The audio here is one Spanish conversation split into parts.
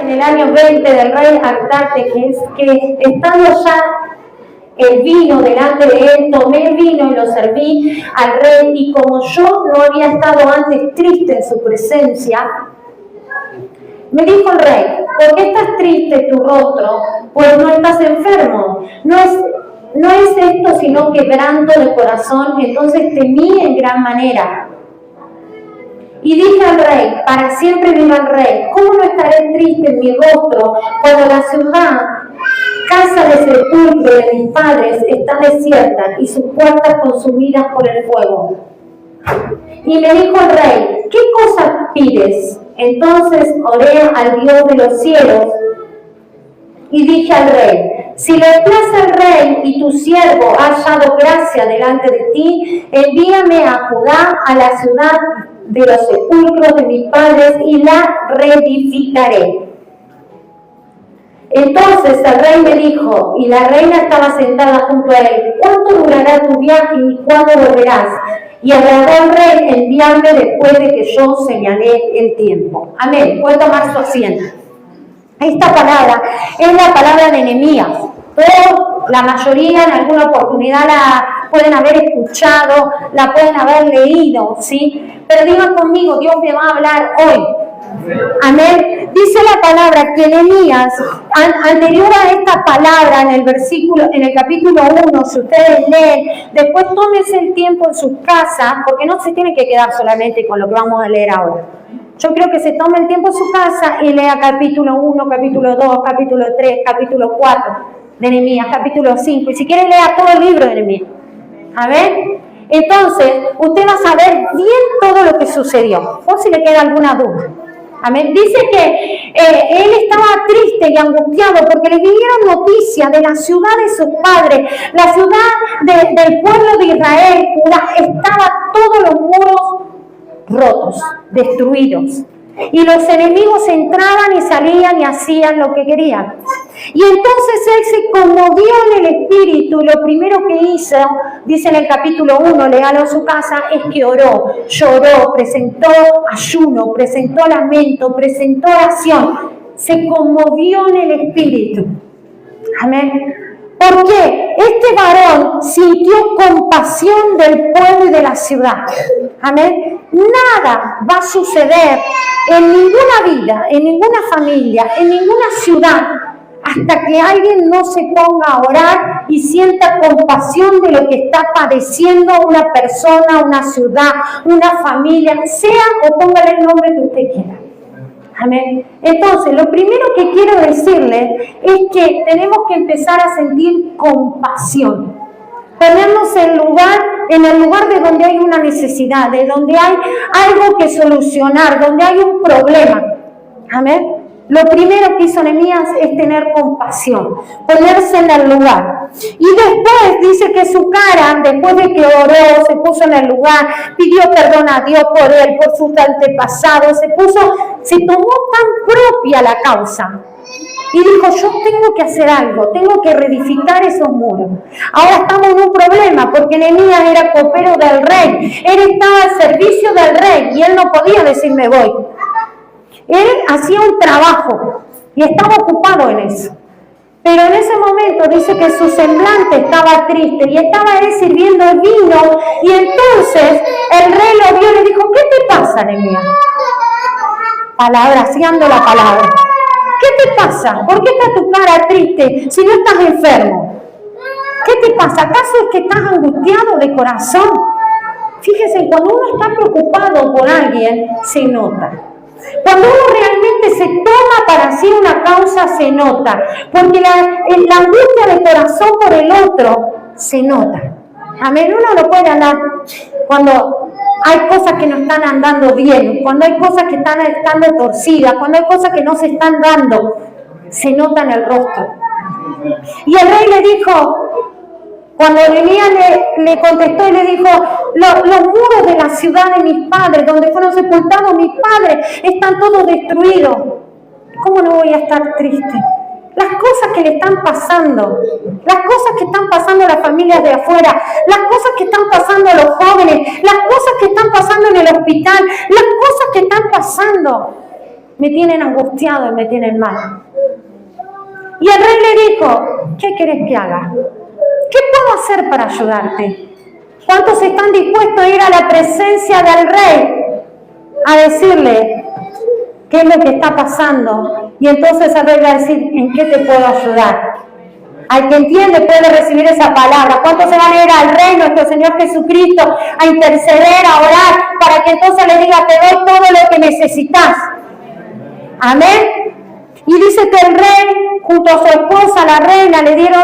en el año 20 del rey Artaxerxes, que estando ya el vino delante de él, tomé el vino y lo serví al rey, y como yo no había estado antes triste en su presencia, me dijo el rey: ¿por qué estás triste tu rostro? Pues no estás enfermo. No es esto sino quebranto de corazón. Entonces temí en gran manera. Y dije al rey: para siempre viva el rey. ¿Cómo no estaré triste en mi rostro cuando la ciudad, casa de sepulcro de mis padres, está desierta y sus puertas consumidas por el fuego? Y me dijo el rey: ¿qué cosa pides? Entonces oré al Dios de los cielos y dije al rey: si le place al rey y tu siervo ha hallado gracia delante de ti, envíame a Judá, a la ciudad de los sepulcros de mis padres, y la reedificaré. Entonces el rey me dijo, y la reina estaba sentada junto a él: ¿cuánto durará tu viaje y cuándo volverás? Y agradó al rey enviarme después de que yo señalé el tiempo. Amén. Puede tomar su asiento. Esta palabra es la palabra de Nehemías. La mayoría en alguna oportunidad la pueden haber escuchado, la pueden haber leído, ¿sí? Pero digan conmigo, Dios me va a hablar hoy. Amén. Dice la palabra que Nehemías, anterior a esta palabra, en el capítulo 1, si ustedes leen, después tómense el tiempo en sus casas, porque no se tiene que quedar solamente con lo que vamos a leer ahora. Yo creo que se tome el tiempo en su casa y lea capítulo 1, capítulo 2, capítulo 3, capítulo 4 de Nehemías, capítulo 5, y si quiere lea todo el libro de Nehemías. Amén. Entonces, usted va a saber bien todo lo que sucedió, por si le queda alguna duda. Amén. Dice que él estaba triste y angustiado porque le vinieron noticias de la ciudad de sus padres, la ciudad del pueblo de Israel, Judá. Estaba todos los muros rotos, destruidos. Y los enemigos entraban y salían y hacían lo que querían. Y entonces él se conmovió en el espíritu, y lo primero que hizo, dice en el capítulo 1, léalo en su casa, es que oró, lloró, presentó ayuno, presentó lamento, presentó oración. Se conmovió en el espíritu. Amén. ¿Por qué? Este varón sintió compasión del pueblo y de la ciudad. Amén. Nada va a suceder en ninguna vida, en ninguna familia, en ninguna ciudad, hasta que alguien no se ponga a orar y sienta compasión de lo que está padeciendo una persona, una ciudad, una familia, sea o póngale el nombre que usted quiera. Amén. Entonces, lo primero que quiero decirle es que tenemos que empezar a sentir compasión. Ponernos en el lugar de donde hay una necesidad, de donde hay algo que solucionar, donde hay un problema. Amén. Lo primero que hizo Nehemías es tener compasión, ponerse en el lugar. Y después dice que su cara, después de que oró, se puso en el lugar, pidió perdón a Dios por él, por sus antepasados, se tomó tan propia la causa. Y dijo, yo tengo que hacer algo, tengo que reedificar esos muros. Ahora estamos en un problema, porque Nehemías era copero del rey. Él estaba al servicio del rey y él no podía decir me voy. Él hacía un trabajo y estaba ocupado en eso. Pero en ese momento dice que su semblante estaba triste y estaba él sirviendo el vino, y entonces el rey lo vio y le dijo, ¿qué te pasa, Nehemías? Palabraseando la palabra. ¿Qué te pasa? ¿Por qué está tu cara triste si no estás enfermo? ¿Qué te pasa? ¿Acaso es que estás angustiado de corazón? Fíjese, cuando uno está preocupado por alguien, se nota. Cuando uno realmente se toma para sí una causa, se nota. Porque la angustia de corazón por el otro, se nota. Amén. Uno no puede andar cuando hay cosas que no están andando bien, cuando hay cosas que están estando torcidas, cuando hay cosas que no se están dando, se nota en el rostro. Y el rey le dijo, cuando Nehemías le contestó y le dijo, los muros de la ciudad de mis padres, donde fueron sepultados mis padres, están todos destruidos. ¿Cómo no voy a estar triste? Las cosas que le están pasando, las cosas que están pasando a las familias de afuera, las cosas que están pasando a los jóvenes, las cosas que están pasando en el hospital, las cosas que están pasando. me tienen angustiado y me tienen mal. Y el rey le dijo, ¿qué querés que haga? ¿Qué puedo hacer para ayudarte? ¿Cuántos están dispuestos a ir a la presencia del rey a decirle qué es lo que está pasando? Y entonces el rey va a decir, ¿en qué te puedo ayudar? Al que entiende puede recibir esa palabra. ¿Cuántos se van a ir al rey, nuestro Señor Jesucristo, a interceder, a orar, para que entonces le diga, te doy todo lo que necesitas? Amén. Y dice que el rey, junto a su esposa, la reina, le dieron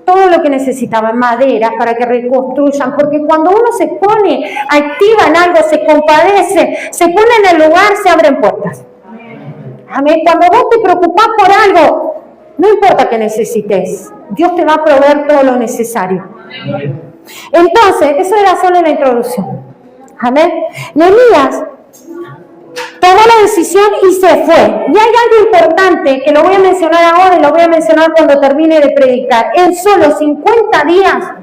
todo lo que necesitaban, madera, para que reconstruyan, porque cuando uno se pone activa en algo, se compadece, se pone en el lugar, se abren puertas. Amén. Cuando vos te preocupás por algo, no importa que necesites, Dios te va a proveer todo lo necesario. Entonces, eso era solo la introducción. Amén. Nehemías tomó la decisión y se fue. Y hay algo importante que lo voy a mencionar ahora y lo voy a mencionar cuando termine de predicar. En solo 50 días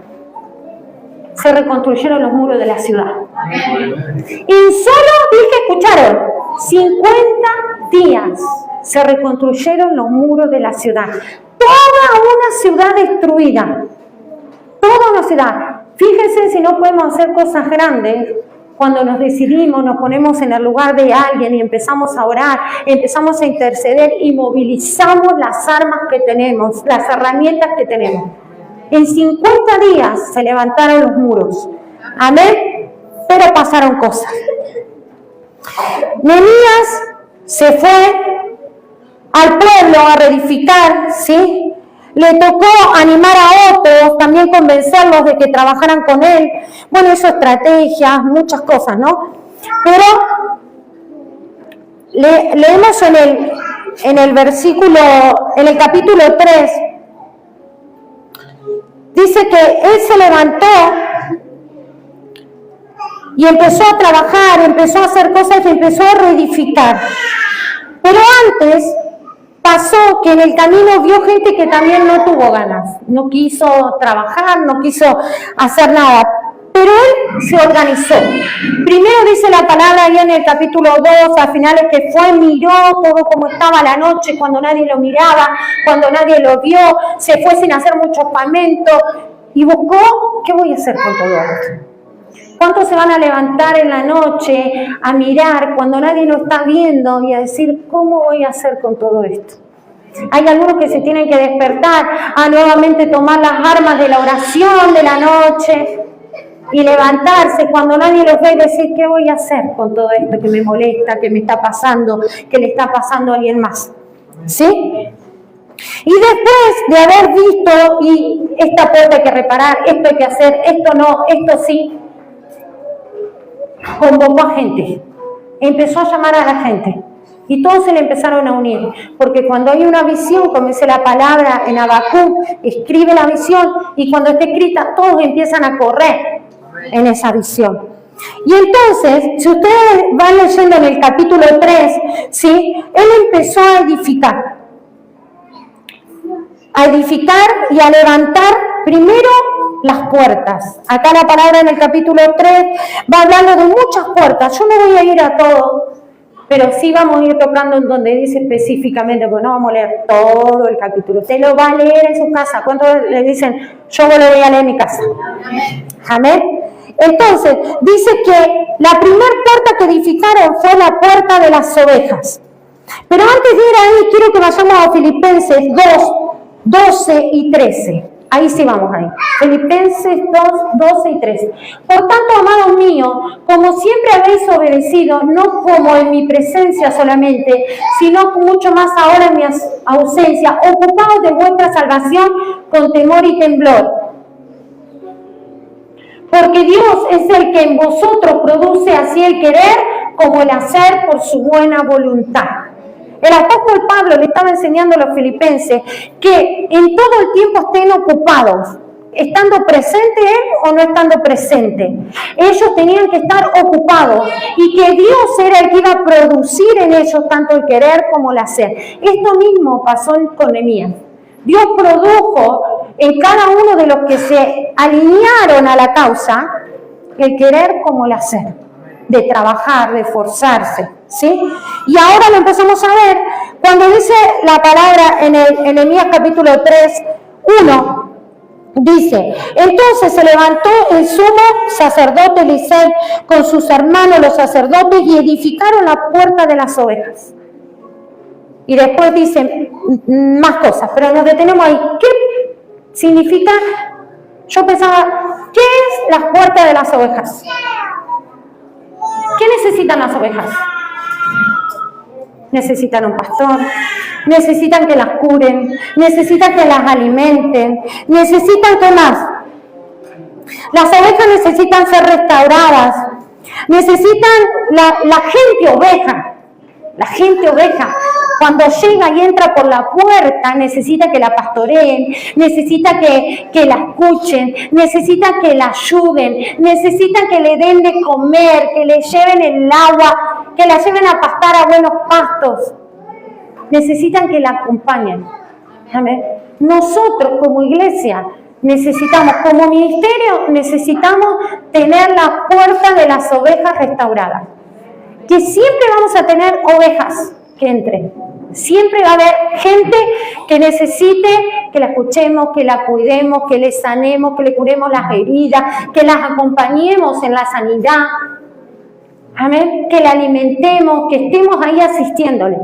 se reconstruyeron los muros de la ciudad. En solo, escucharon, 50 días se reconstruyeron los muros de la ciudad. Toda una ciudad destruida. Toda una ciudad. Fíjense si no podemos hacer cosas grandes. Cuando nos decidimos, nos ponemos en el lugar de alguien y empezamos a orar, empezamos a interceder y movilizamos las armas que tenemos, las herramientas que tenemos. En 50 días se levantaron los muros. Amén. Pero pasaron cosas. Nehemías se fue al pueblo a reedificar, ¿sí? Le tocó animar a otros, también convencerlos de que trabajaran con él. Bueno, hizo estrategias, muchas cosas, ¿no? Pero leemos en el versículo, en el capítulo 3, dice que él se levantó y empezó a trabajar, empezó a hacer cosas y empezó a reedificar. Pero antes pasó que en el camino vio gente que también no tuvo ganas, no quiso trabajar, no quiso hacer nada, pero él se organizó. Primero dice la palabra ahí en el capítulo 2, al final es que fue, miró todo como estaba la noche, cuando nadie lo miraba, cuando nadie lo vio, se fue sin hacer mucho espamento y buscó, ¿qué voy a hacer con todo esto? ¿Cuántos se van a levantar en la noche a mirar cuando nadie lo está viendo y a decir, ¿cómo voy a hacer con todo esto? Hay algunos que se tienen que despertar a nuevamente tomar las armas de la oración de la noche y levantarse cuando nadie los ve y decir, ¿qué voy a hacer con todo esto que me molesta, que me está pasando, que le está pasando a alguien más? ¿Sí? Y después de haber visto, y esta puerta hay que reparar, esto hay que hacer, esto no, esto sí, convocó a gente, empezó a llamar a la gente y todos se le empezaron a unir, porque cuando hay una visión, como dice la palabra en Habacuc, escribe la visión y cuando está escrita todos empiezan a correr en esa visión. Y entonces, si ustedes van leyendo en el capítulo 3, ¿sí? Él empezó a edificar y a levantar primero las puertas. Acá la palabra en el capítulo 3 va hablando de muchas puertas. Yo no voy a ir a todo, pero sí vamos a ir tocando en donde dice específicamente, porque no vamos a leer todo el capítulo. Usted lo va a leer en su casa. ¿Cuántos le dicen, yo lo voy a leer en mi casa? Amén. Entonces, dice que la primera puerta que edificaron fue la puerta de las ovejas. Pero antes de ir ahí, quiero que vayamos a Filipenses 2, 12 y 13. Ahí sí vamos ahí. Filipenses 2, 12 y 13. Por tanto, amados míos, como siempre habéis obedecido, no como en mi presencia solamente, sino mucho más ahora en mi ausencia, ocupaos de vuestra salvación con temor y temblor. Porque Dios es el que en vosotros produce así el querer como el hacer por su buena voluntad. El apóstol Pablo le estaba enseñando a los filipenses que en todo el tiempo estén ocupados, estando presente él o no estando presente. Ellos tenían que estar ocupados y que Dios era el que iba a producir en ellos tanto el querer como el hacer. Esto mismo pasó con Nehemías. Dios produjo en cada uno de los que se alinearon a la causa el querer como el hacer, de trabajar, de esforzarse. ¿sí? Y ahora lo empezamos a ver cuando dice la palabra en Nehemías capítulo 3, 1, dice: entonces se levantó el sumo sacerdote Eliseo con sus hermanos los sacerdotes y edificaron la puerta de las ovejas. Y después dice más cosas, pero nos detenemos ahí. ¿Qué significa? Yo pensaba, ¿qué es la puerta de las ovejas? ¿Qué necesitan las ovejas? Necesitan un pastor, necesitan que las curen, necesitan que las alimenten, necesitan, ¿qué más? Las ovejas necesitan ser restauradas, necesitan la gente oveja. La gente oveja, cuando llega y entra por la puerta, necesita que la pastoreen, necesita que la escuchen, necesita que la ayuden, necesita que le den de comer, que le lleven el agua, que la lleven a pastar a buenos pastos. Necesitan que la acompañen. ¿Amén? Nosotros como iglesia necesitamos, como ministerio, necesitamos tener la puerta de las ovejas restauradas. Que siempre vamos a tener ovejas que entren. Siempre va a haber gente que necesite que la escuchemos, que la cuidemos, que le sanemos, que le curemos las heridas, que las acompañemos en la sanidad. Amén. Que la alimentemos, que estemos ahí asistiéndole.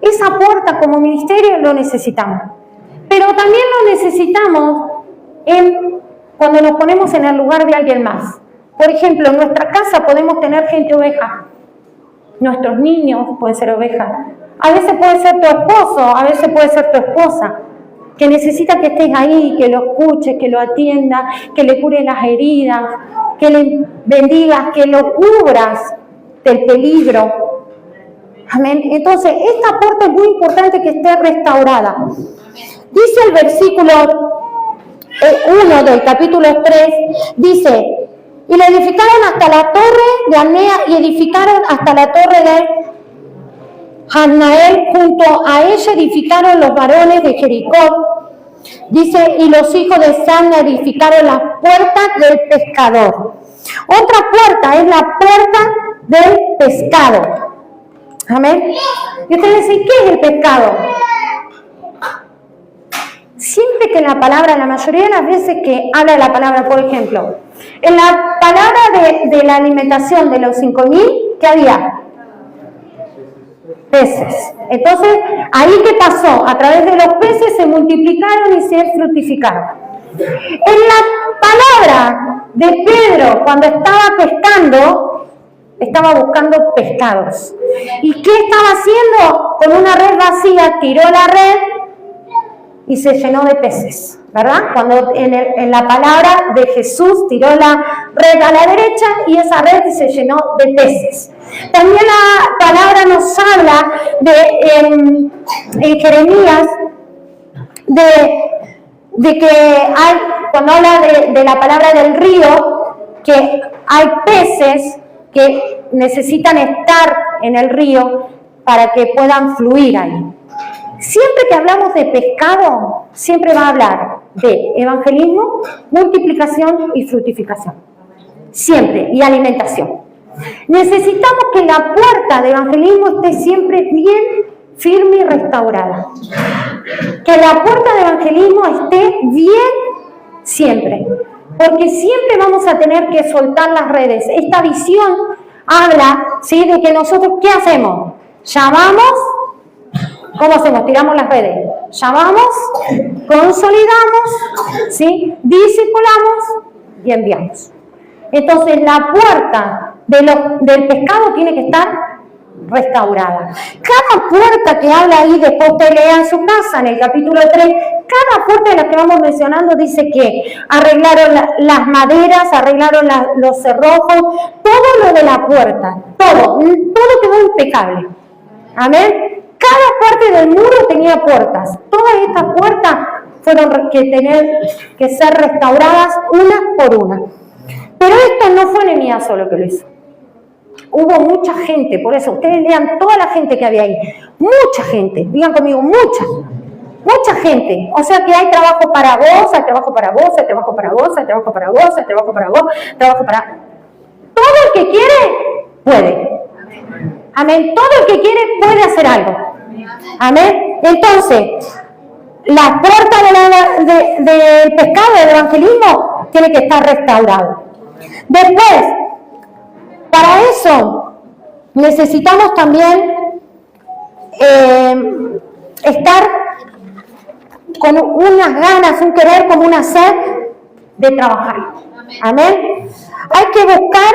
Esa puerta como ministerio lo necesitamos. Pero también lo necesitamos cuando nos ponemos en el lugar de alguien más. Por ejemplo, en nuestra casa podemos tener gente oveja. Nuestros niños pueden ser ovejas. A veces puede ser tu esposo, a veces puede ser tu esposa, que necesita que estés ahí, que lo escuches, que lo atiendas, que le cures las heridas, que le bendigas, que lo cubras del peligro. Amén. Entonces, esta puerta es muy importante que esté restaurada. Dice el versículo 1 del capítulo 3, dice: y le edificaron hasta la torre de Anea y edificaron hasta la torre de Hannael. Junto a ella edificaron los varones de Jericó. Dice: y los hijos de Sana edificaron las puertas del pescador. Otra puerta es la puerta del pescado. Amén. Y ustedes dicen, ¿qué es el pescado? Siempre que la palabra, la mayoría de las veces que habla de la palabra, por ejemplo, en la palabra de la alimentación de los 5.000, ¿qué había? Peces. Entonces, ahí ¿qué pasó? A través de los peces se multiplicaron y se fructificaron. En la palabra de Pedro, cuando estaba pescando, estaba buscando pescados. ¿Y qué estaba haciendo? Con una red vacía, tiró la red y se llenó de peces, ¿verdad? Cuando en la palabra de Jesús tiró la red a la derecha y esa red se llenó de peces. También la palabra nos habla en Jeremías de que hay, cuando habla de la palabra del río, que hay peces que necesitan estar en el río para que puedan fluir ahí. Siempre que hablamos de pescado, siempre va a hablar de evangelismo, multiplicación y fructificación. Siempre, y alimentación. Necesitamos que la puerta de evangelismo esté siempre bien firme y restaurada. Que la puerta de evangelismo esté bien siempre. Porque siempre vamos a tener que soltar las redes. Esta visión habla, ¿sí?, de que nosotros, ¿qué hacemos? Llamamos. ¿Cómo hacemos? Tiramos las redes. Llamamos, consolidamos, ¿sí?, discipulamos y enviamos. Entonces, la puerta del pescado tiene que estar restaurada. Cada puerta que habla ahí, después usted lea en su casa, en el capítulo 3, cada puerta de las que vamos mencionando dice que arreglaron las maderas, arreglaron los cerrojos, todo lo de la puerta, todo quedó impecable. Amén. Cada parte del muro tenía puertas. Todas estas puertas fueron que ser restauradas una por una. Pero esto no fue Nehemías solo que lo hizo. Hubo mucha gente, por eso ustedes lean toda la gente que había ahí. Mucha gente, digan conmigo, mucha gente. O sea que hay trabajo para vos, hay trabajo para vos, hay trabajo para vos, hay trabajo para vos, hay trabajo para vos, trabajo para... Todo el que quiere, puede. Amén. Todo el que quiere puede hacer algo. Amén. Entonces, la puerta del pescado, del evangelismo, tiene que estar restaurado. Después, para eso, necesitamos también estar con unas ganas, un querer, como una sed de trabajar. Amén. Hay que buscar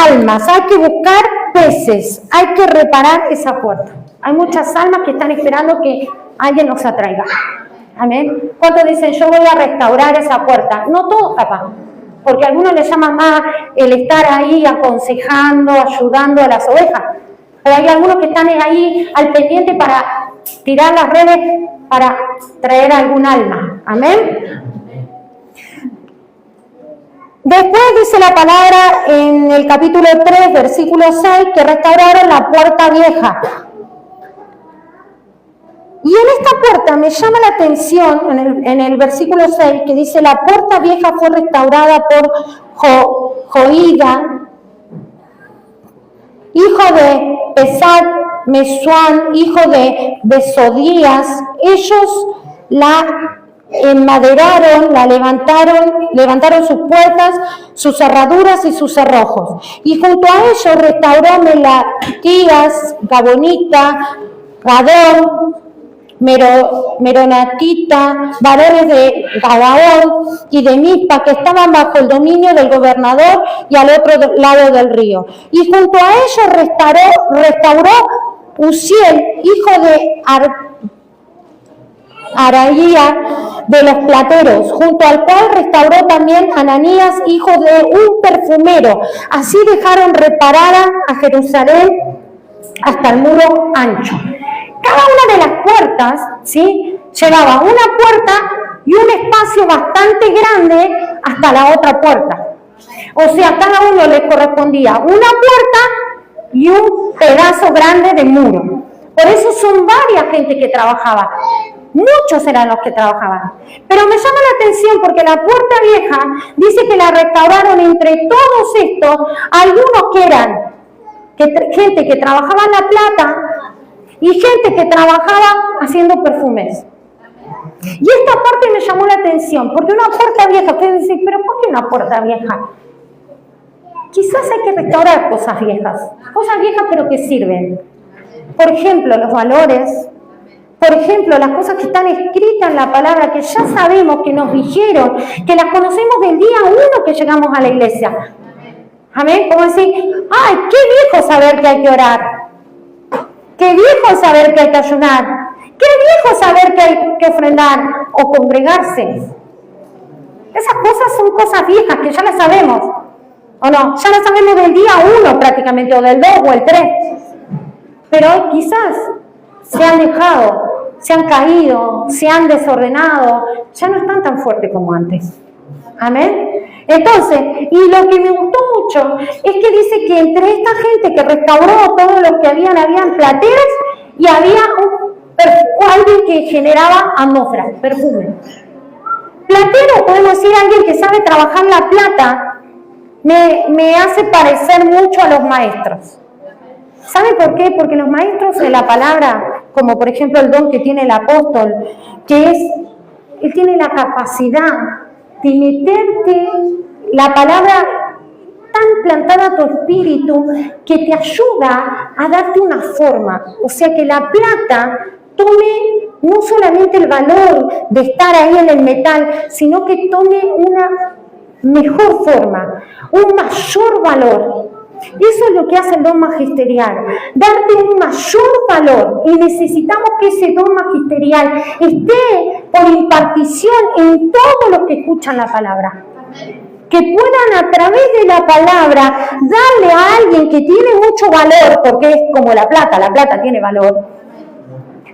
almas, hay que buscar peces, hay que reparar esa puerta. Hay muchas almas que están esperando que alguien los atraiga. Amén. ¿Cuántos dicen, yo voy a restaurar esa puerta? No todos, capaz, porque a algunos les llama más el estar ahí aconsejando, ayudando a las ovejas. Pero hay algunos que están ahí al pendiente para tirar las redes para traer algún alma. Amén. Después dice la palabra en el capítulo 3, versículo 6, que restauraron la puerta vieja. Y en esta puerta me llama la atención, en el versículo 6, que dice, la puerta vieja fue restaurada por Joida, hijo de Pesad, Mesuán, hijo de Besodías. Ellos la enmaderaron, la levantaron sus puertas, sus cerraduras y sus cerrojos. Y junto a ellos restauró Melatías, Gabonita, Gadón, Meronatita, varones de Gabaón y de Mizpa, que estaban bajo el dominio del gobernador y al otro lado del río. Y junto a ellos restauró Uziel, hijo de Araía, de los plateros, junto al cual restauró también Ananías, hijo de un perfumero. Así dejaron reparada a Jerusalén hasta el muro ancho. Cada una de las puertas, ¿sí?, llevaba una puerta y un espacio bastante grande hasta la otra puerta. O sea, cada uno le correspondía una puerta y un pedazo grande de muro. Por eso son varias gente que trabajaba. Muchos eran los que trabajaban. Pero me llama la atención porque la puerta vieja dice que la restauraron entre todos estos, algunos que eran gente que trabajaba en la plata y gente que trabajaba haciendo perfumes. Y esta parte me llamó la atención, porque una puerta vieja, ustedes dicen, pero ¿por qué una puerta vieja? Quizás hay que restaurar cosas viejas pero que sirven. Por ejemplo, los valores, por ejemplo, las cosas que están escritas en la palabra, que ya sabemos, que nos dijeron, que las conocemos del día 1 que llegamos a la iglesia. Amén, como decir, ¡ay, qué viejo saber que hay que orar! ¡Qué viejo saber que hay que ayunar! ¡Qué viejo saber que hay que ofrendar o congregarse! Esas cosas son cosas viejas que ya las sabemos, ¿o no? Ya las sabemos del día 1 prácticamente, o del 2 o el 3. Pero hoy quizás se han dejado, se han caído, se han desordenado, ya no están tan fuertes como antes. Amén. Entonces, y lo que me gustó mucho es que dice que entre esta gente que restauró todo lo que habían plateras y había alguien que generaba atmósfera, perfume. Platero, podemos decir, alguien que sabe trabajar la plata, me hace parecer mucho a los maestros. ¿Sabe por qué? Porque los maestros de la palabra, como por ejemplo el don que tiene el apóstol, él tiene la capacidad de meterte la palabra tan plantada a tu espíritu que te ayuda a darte una forma. O sea, que la plata tome no solamente el valor de estar ahí en el metal, sino que tome una mejor forma, un mayor valor. Eso es lo que hace el don magisterial, darte un mayor valor, y necesitamos que ese don magisterial esté por impartición en todos los que escuchan la palabra. Que puedan a través de la palabra darle a alguien que tiene mucho valor, porque es como la plata tiene valor,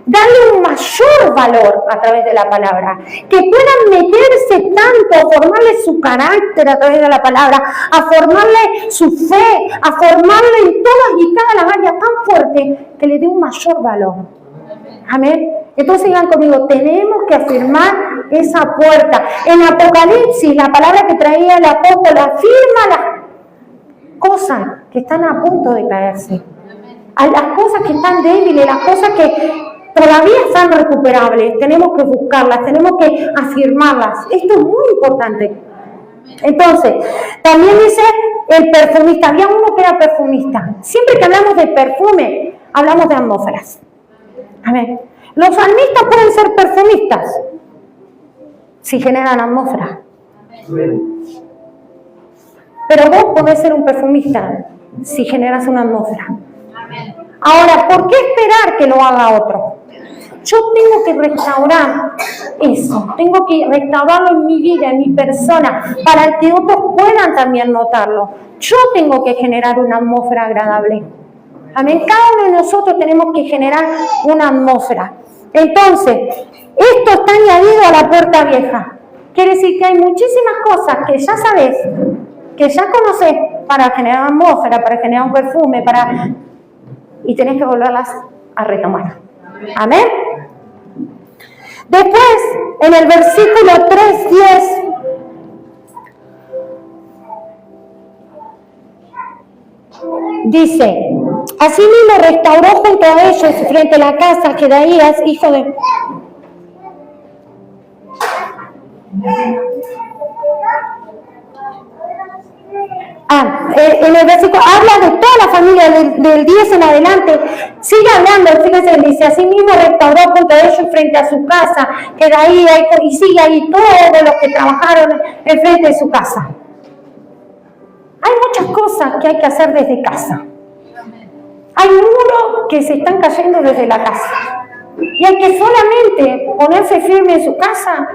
darle un mayor valor a través de la palabra, que puedan meterse tanto a formarle su carácter a través de la palabra, a formarle su fe, a formarle en todas y cada las áreas tan fuerte que le dé un mayor valor. Amén. Entonces digan conmigo, tenemos que afirmar esa puerta. En Apocalipsis, la palabra que traía el apóstol afirma las cosas que están a punto de caerse. A las cosas que están débiles, las cosas que todavía están recuperables, tenemos que buscarlas, tenemos que afirmarlas. Esto es muy importante. Entonces, también dice el perfumista. Había uno que era perfumista. Siempre que hablamos de perfume, hablamos de atmósferas. A ver, los salmistas pueden ser perfumistas si generan atmósfera. Pero vos podés ser un perfumista si generas una atmósfera. Ahora, ¿por qué esperar que lo haga otro? Yo tengo que restaurar eso, tengo que restaurarlo en mi vida, en mi persona, para que otros puedan también notarlo. Yo tengo que generar una atmósfera agradable. Amén. Cada uno de nosotros tenemos que generar una atmósfera. Entonces, esto está añadido a la puerta vieja. Quiere decir que hay muchísimas cosas que ya sabes, que ya conoces para generar atmósfera, para generar un perfume, y tenés que volverlas a retomar. Amén. Después, en el versículo 3:10, dice: asimismo restauró junto a ellos frente a la casa Jedaías, hijo de... en el versículo habla de toda la familia del 10 en adelante. Sigue hablando, fíjense, dice: asimismo restauró junto a ellos frente a su casa, que de ahí y sigue ahí todos los que trabajaron en frente de su casa. Hay muchas cosas que hay que hacer desde casa. Hay muros que se están cayendo desde la casa. Y hay que solamente ponerse firme en su casa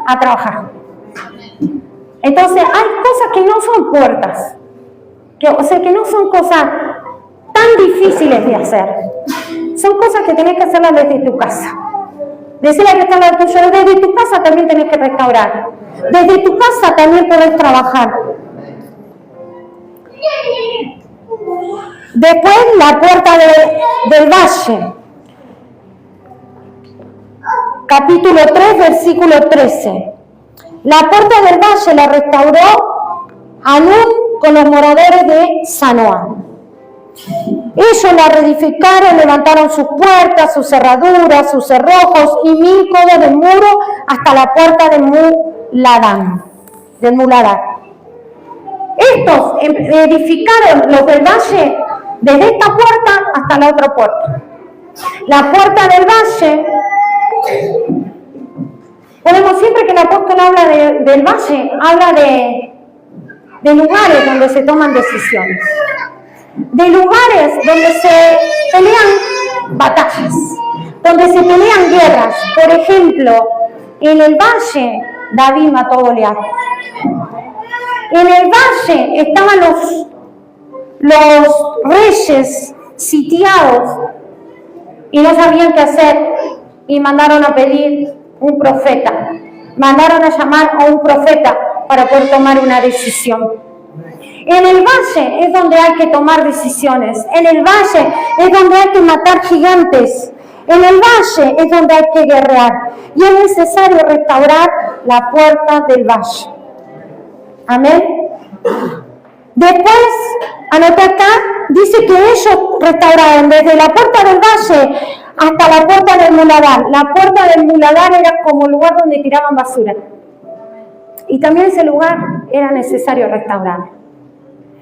a trabajar. Entonces hay cosas que no son puertas. Que no son cosas tan difíciles de hacer. Son cosas que tenés que hacerlas desde tu casa. Decirle que está al lado tuyo, desde tu casa también tenés que restaurar. Desde tu casa también podés trabajar. Después, la puerta del valle. Capítulo 3, versículo 13. La puerta del valle la restauró Hanún con los moradores de Zanoa. Ellos la reedificaron, levantaron sus puertas, sus cerraduras, sus cerrojos y 1000 codos de muro hasta la puerta de Muladar. Estos edificaron los del valle desde esta puerta hasta la otra puerta. La puerta del valle, podemos siempre que el apóstol habla del valle, habla de lugares donde se toman decisiones, de lugares donde se pelean batallas, donde se pelean guerras. Por ejemplo, en el valle David mató a Goliat. En el valle estaban los reyes sitiados y no sabían qué hacer y mandaron a pedir un profeta. Mandaron a llamar a un profeta para poder tomar una decisión. En el valle es donde hay que tomar decisiones. En el valle es donde hay que matar gigantes. En el valle es donde hay que guerrear. Y es necesario restaurar la puerta del valle. Amén. Después, anota acá, dice que ellos restauraron desde la puerta del valle hasta la puerta del Muladar. La puerta del Muladar era como el lugar donde tiraban basura. Y también ese lugar era necesario restaurar.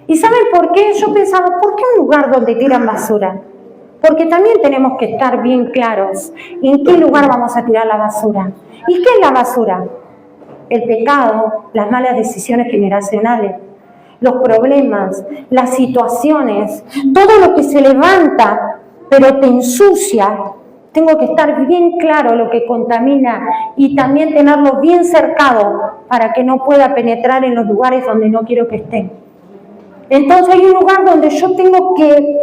¿Y saben por qué? Yo pensaba, ¿por qué un lugar donde tiran basura? Porque también tenemos que estar bien claros en qué lugar vamos a tirar la basura. ¿Y qué es la basura? El pecado, las malas decisiones generacionales, los problemas, las situaciones, todo lo que se levanta, pero te ensucia. Tengo que estar bien claro lo que contamina y también tenerlo bien cercado para que no pueda penetrar en los lugares donde no quiero que esté. Entonces hay un lugar donde yo tengo que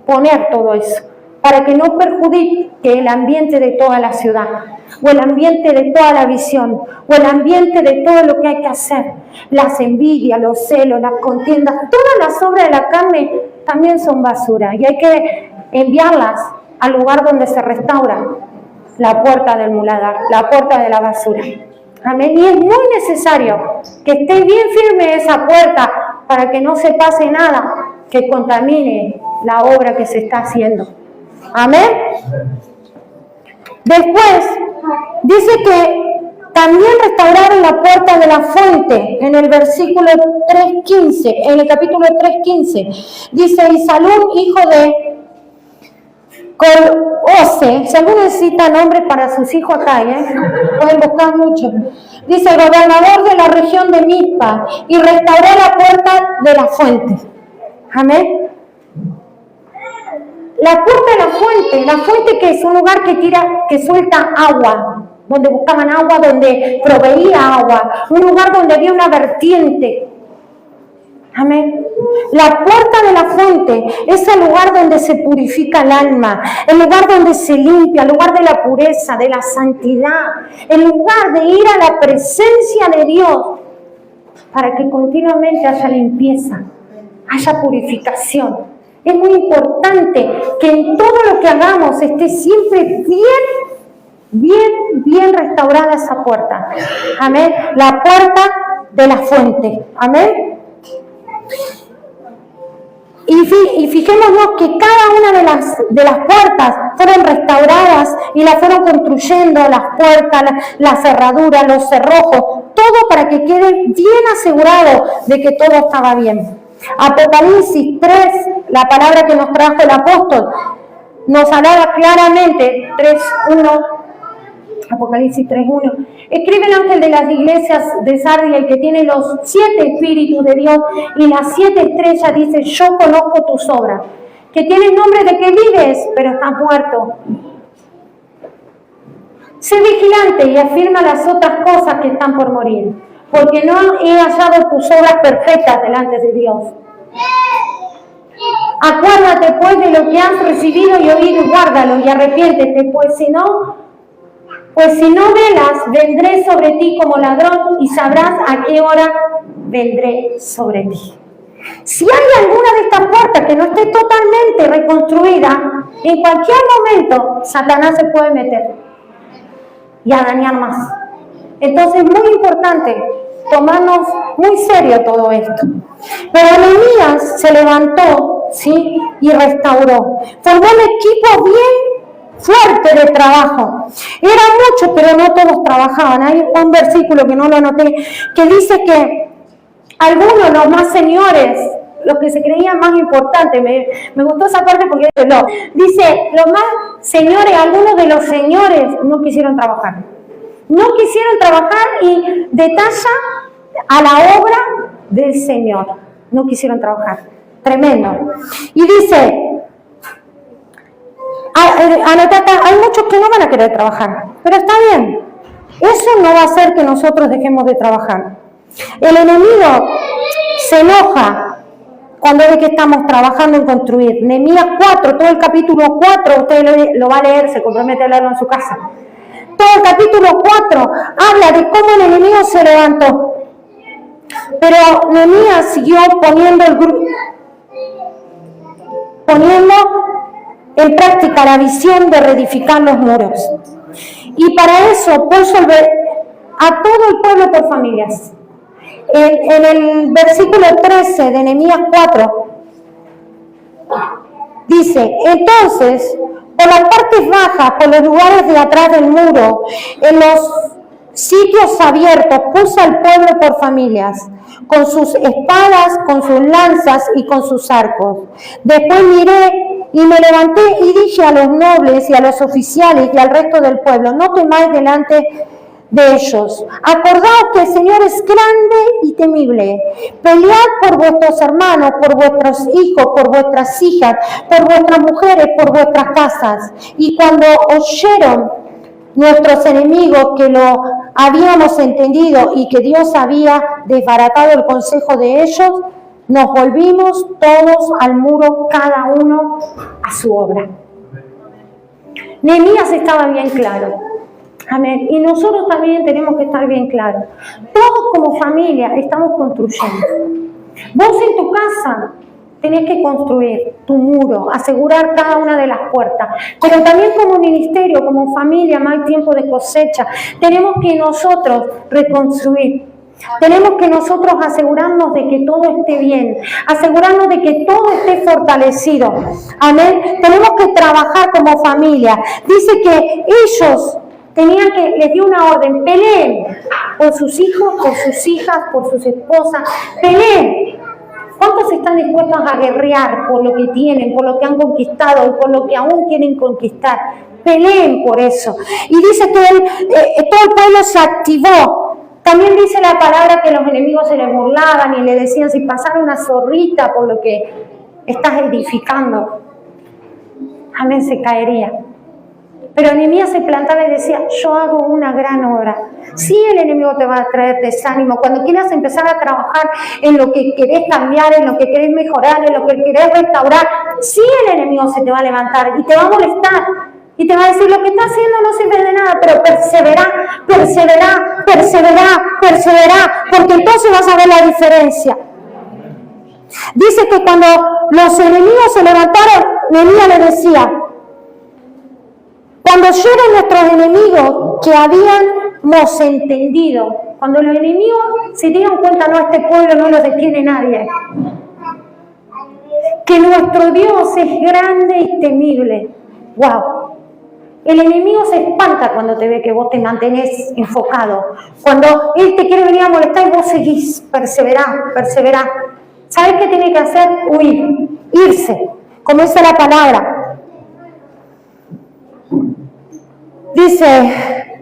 poner todo eso para que no perjudique el ambiente de toda la ciudad, o el ambiente de toda la visión, o el ambiente de todo lo que hay que hacer. Las envidias, los celos, las contiendas, todas las obras de la carne también son basura y hay que enviarlas al lugar donde se restaura la puerta del Muladar, la puerta de la basura. Amén. Y es muy necesario que esté bien firme esa puerta para que no se pase nada que contamine la obra que se está haciendo. Amén. Después, dice que también restauraron la puerta de la fuente, en el versículo 3.15, en el capítulo 3.15. Dice, y Salum, hijo de Colose, si alguno necesita nombre para sus hijos acá, pueden buscar mucho. Dice, gobernador de la región de Mizpa, y restauró la puerta de la fuente. Amén. La puerta de la fuente que es un lugar que suelta agua, donde buscaban agua, donde proveía agua, un lugar donde había una vertiente. Amén. La puerta de la fuente es el lugar donde se purifica el alma, el lugar donde se limpia, el lugar de la pureza, de la santidad, el lugar de ir a la presencia de Dios para que continuamente haya limpieza, haya purificación. Es muy importante que en todo lo que hagamos esté siempre bien restaurada esa puerta. Amén. La puerta de la fuente. Amén. Y fijémonos que cada una de las puertas fueron restauradas y las fueron construyendo, las puertas, la cerradura, los cerrojos, todo para que quede bien asegurado de que todo estaba bien. Apocalipsis 3, la palabra que nos trajo el apóstol, nos hablaba claramente, 3.1, Apocalipsis 3.1. Escribe el ángel de las iglesias de Sardis, el que tiene los 7 espíritus de Dios y las 7 estrellas, dice, yo conozco tus obras, que tienes nombre de que vives, pero estás muerto. Sé vigilante y afirma las otras cosas que están por morir, porque no he hallado tus obras perfectas delante de Dios. Acuérdate pues de lo que has recibido y oído y guárdalo y arrepiéntete, pues si no velas, vendré sobre ti como ladrón y sabrás a qué hora vendré sobre ti. Si hay alguna de estas puertas que no esté totalmente reconstruida, en cualquier momento Satanás se puede meter y a dañar más. Entonces es muy importante tomarnos muy serio todo esto. Pero Nehemías se levantó, ¿sí? Y restauró. Formó un equipo bien fuerte de trabajo. Eran muchos, pero no todos trabajaban. Hay un versículo que no lo anoté, que dice que algunos, los más señores, los que se creían más importantes, me gustó esa parte porque dice, los más señores, algunos de los señores no quisieron trabajar. No quisieron trabajar y detalla a la obra del Señor. No quisieron trabajar. Tremendo. Y dice, hay muchos que no van a querer trabajar, pero está bien. Eso no va a hacer que nosotros dejemos de trabajar. El enemigo se enoja cuando ve que estamos trabajando en construir. Nehemías 4, todo el capítulo 4, usted lo va a leer, se compromete a leerlo en su casa. Todo el capítulo 4 habla de cómo el enemigo se levantó. Pero Nehemías siguió poniendo en práctica la visión de reedificar los muros. Y para eso puso a todo el pueblo por familias. En el versículo 13 de Nehemías 4 dice, entonces, por las partes bajas, por los lugares de atrás del muro, en los sitios abiertos, puso al pueblo por familias, con sus espadas, con sus lanzas y con sus arcos. Después miré y me levanté y dije a los nobles y a los oficiales y al resto del pueblo, no temáis delante de ellos. Acordaos que el Señor es grande y temible. Pelead por vuestros hermanos, por vuestros hijos, por vuestras hijas, por vuestras mujeres, por vuestras casas. Y cuando oyeron nuestros enemigos que lo habíamos entendido y que Dios había desbaratado el consejo de ellos, nos volvimos todos al muro, cada uno a su obra. Nehemías estaba bien claro. Amén. Y nosotros también tenemos que estar bien claros. Todos como familia estamos construyendo. Vos en tu casa tenés que construir tu muro, asegurar cada una de las puertas. Pero también como ministerio, como familia, más tiempo de cosecha, tenemos que nosotros reconstruir. Tenemos que nosotros asegurarnos de que todo esté bien, asegurarnos de que todo esté fortalecido. Amén. Tenemos que trabajar como familia. Dice que ellos les dio una orden: peleen por sus hijos, por sus hijas, por sus esposas, peleen. ¿Cuántos están dispuestos a guerrear por lo que tienen, por lo que han conquistado y por lo que aún quieren conquistar? Peleen por eso. Y dice que todo el pueblo se activó. También dice la palabra que los enemigos se les burlaban y le decían: si pasara una zorrita por lo que estás edificando, amén, se caería. Pero Nehemías se plantaba y decía: yo hago una gran obra. Sí, el enemigo te va a traer desánimo. Cuando quieras empezar a trabajar en lo que querés cambiar, en lo que querés mejorar, en lo que querés restaurar, sí, el enemigo se te va a levantar y te va a molestar. Y te va a decir: lo que está haciendo no sirve de nada, pero persevera, persevera, persevera, persevera, porque entonces vas a ver la diferencia. Dice que cuando los enemigos se levantaron, Nehemías le decía: cuando oyeron nuestros enemigos que habíamos entendido, cuando los enemigos se dieron cuenta: no, este pueblo no lo detiene nadie, que nuestro Dios es grande y temible. ¡Wow! El enemigo se espanta cuando te ve que vos te mantenés enfocado. Cuando él te quiere venir a molestar y vos seguís, perseverá, perseverá. ¿Sabés qué tiene que hacer? Huir, irse, como dice la palabra. Dice: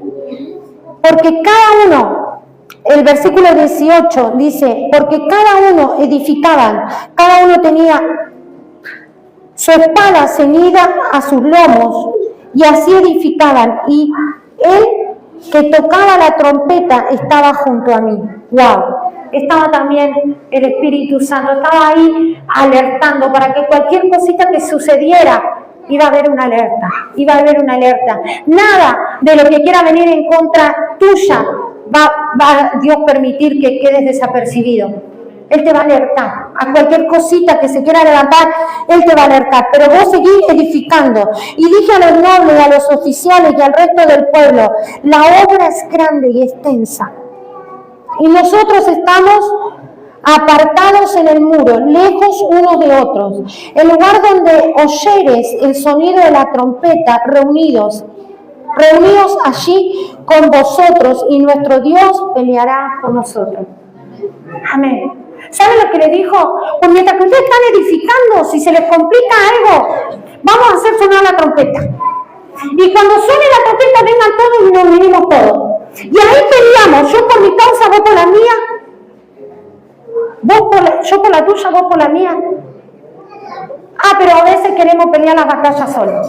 porque cada uno, el versículo 18 dice: porque cada uno edificaban, cada uno tenía su espada ceñida a sus lomos, y así edificaban, y él que tocaba la trompeta estaba junto a mí. ¡Wow! Estaba también el Espíritu Santo, estaba ahí alertando para que cualquier cosita que sucediera, iba a haber una alerta, iba a haber una alerta. Nada de lo que quiera venir en contra tuya va Dios permitir que quedes desapercibido. Él te va a alertar. A cualquier cosita que se quiera levantar, Él te va a alertar. Pero vos seguís edificando. Y dije a los nobles, a los oficiales y al resto del pueblo: la obra es grande y extensa, y nosotros estamos apartados en el muro, lejos unos de otros. El lugar donde oyeres el sonido de la trompeta, reunidos allí con vosotros, y nuestro Dios peleará por nosotros. Amén. ¿Saben lo que le dijo? Pues mientras que ustedes están edificando, si se les complica algo, vamos a hacer sonar la trompeta. Y cuando suene la trompeta, vengan todos y nos unimos todos. Y ahí peleamos, yo por mi causa, vos por la mía, yo por la tuya, vos por la mía. Ah, pero a veces queremos pelear las batallas solos.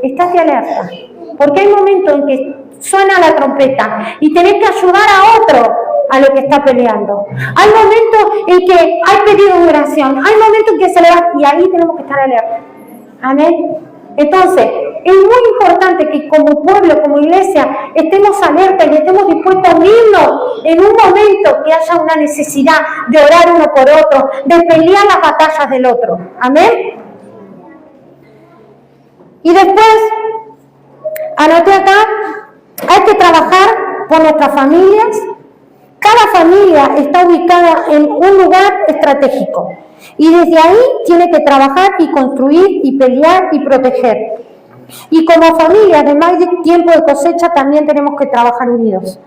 Estate alerta, porque hay momentos en que suena la trompeta y tenés que ayudar a otro a lo que está peleando. Hay momentos en que hay pedido de oración, hay momentos en que se le va, y ahí tenemos que estar alerta. Amén. Entonces, es muy importante que como pueblo, como iglesia, estemos alertas y estemos dispuestos a unirnos en un momento que haya una necesidad de orar uno por otro, de pelear las batallas del otro. Amén. Y después, anoté acá, hay que trabajar por nuestras familias. Cada familia está ubicada en un lugar estratégico y desde ahí tiene que trabajar y construir y pelear y proteger. Y como familia, además de tiempo de cosecha, también tenemos que trabajar unidos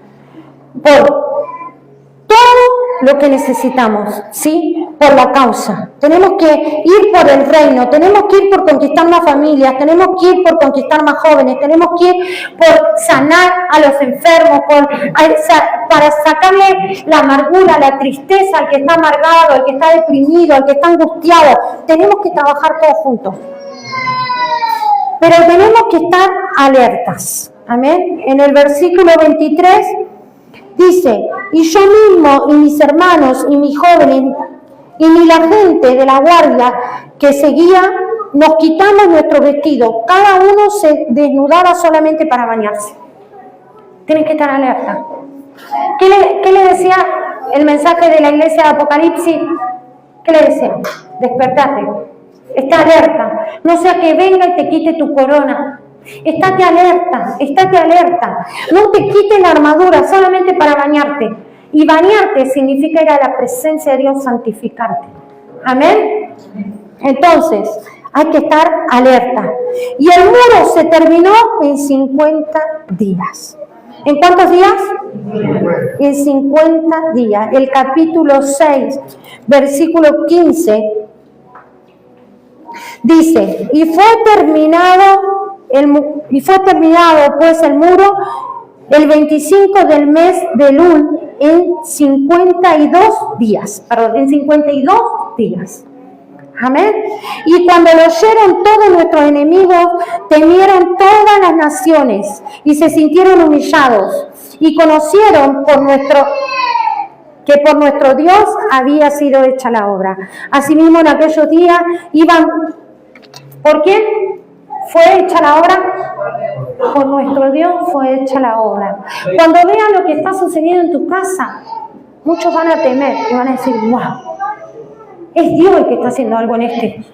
por todo lo que necesitamos, ¿sí? Por la causa. Tenemos que ir por el reino, tenemos que ir por conquistar más familias, tenemos que ir por conquistar más jóvenes, tenemos que ir por sanar a los enfermos, para sacarle la amargura, la tristeza al que está amargado, al que está deprimido, al que está angustiado. Tenemos que trabajar todos juntos. Pero tenemos que estar alertas. Amén. En el versículo 23 dice: y yo mismo y mis hermanos y mis jóvenes y ni la gente de la guardia que seguía, nos quitamos nuestro vestido. Cada uno se desnudaba solamente para bañarse. Tienen que estar alerta. ¿Qué le decía el mensaje de la iglesia de Apocalipsis? ¿Qué le decía? Despertate. Está alerta. No sea que venga y te quite tu corona. Estate alerta, estate alerta. No te quites la armadura solamente para bañarte. Y bañarte significa ir a la presencia de Dios, santificarte. Amén. Entonces, hay que estar alerta. Y el muro se terminó en 50 días. ¿En cuántos días? En 50 días. El capítulo 6, versículo 15, dice, y fue terminado pues el muro el 25 del mes de Elul en 52 días. Perdón, en 52 días. Amén. Y cuando lo oyeron todos nuestros enemigos, temieron todas las naciones y se sintieron humillados y conocieron que por nuestro Dios había sido hecha la obra. Asimismo, en aquellos días iban... ¿Por quién fue hecha la obra? Por nuestro Dios fue hecha la obra. Cuando vean lo que está sucediendo en tu casa, muchos van a temer y van a decir, wow, es Dios el que está haciendo algo en este.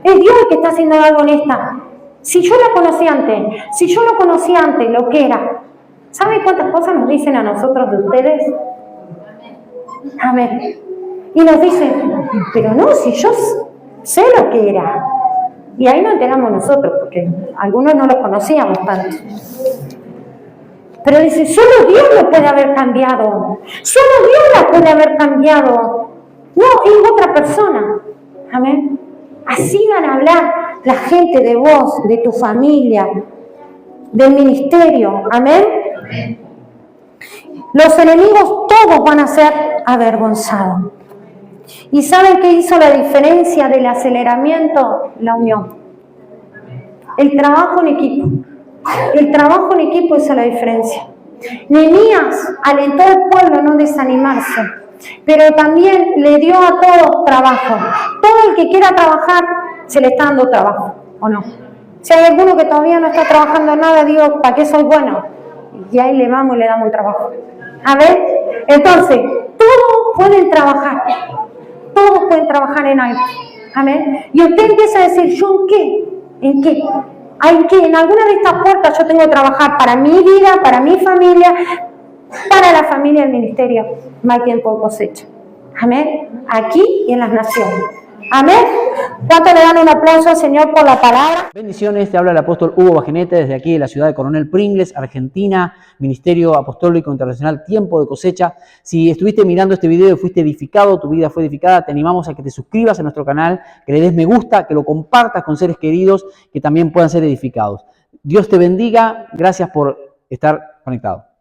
Es Dios el que está haciendo algo en esta. Si yo lo conocía antes, lo que era. ¿Saben cuántas cosas nos dicen a nosotros de ustedes? Amén. Y nos dicen, pero no, si yo sé lo que era. Y ahí nos enteramos nosotros, porque algunos no lo conocíamos tanto. Pero dice, solo Dios lo puede haber cambiado. Solo Dios la puede haber cambiado. No, es otra persona. Amén. Así van a hablar la gente de vos, de tu familia, del ministerio. Amén. Los enemigos todos van a ser avergonzados. ¿Y saben qué hizo la diferencia del aceleramiento? La unión. El trabajo en equipo. El trabajo en equipo hizo la diferencia. Nehemías alentó al pueblo a no desanimarse, pero también le dio a todos trabajo. Todo el que quiera trabajar, se le está dando trabajo, ¿o no? Si hay alguno que todavía no está trabajando nada, digo, ¿para qué soy bueno? Y ahí le vamos y le damos el trabajo. A ver, entonces, todos pueden trabajar. Todos pueden trabajar en algo. Amén. Y usted empieza a decir, ¿yo en qué? ¿En qué? ¿En qué? En alguna de estas puertas yo tengo que trabajar para mi vida, para mi familia, para la familia del ministerio. No hay tiempo de cosecha. Amén. Aquí y en las naciones. Amén. ¿Cuánto le dan un aplauso al Señor por la palabra? Bendiciones, te habla el apóstol Hugo Bajenete desde aquí de la ciudad de Coronel Pringles, Argentina, Ministerio Apostólico Internacional Tiempo de Cosecha. Si estuviste mirando este video y fuiste edificado, tu vida fue edificada, te animamos a que te suscribas a nuestro canal, que le des me gusta, que lo compartas con seres queridos que también puedan ser edificados. Dios te bendiga, gracias por estar conectado.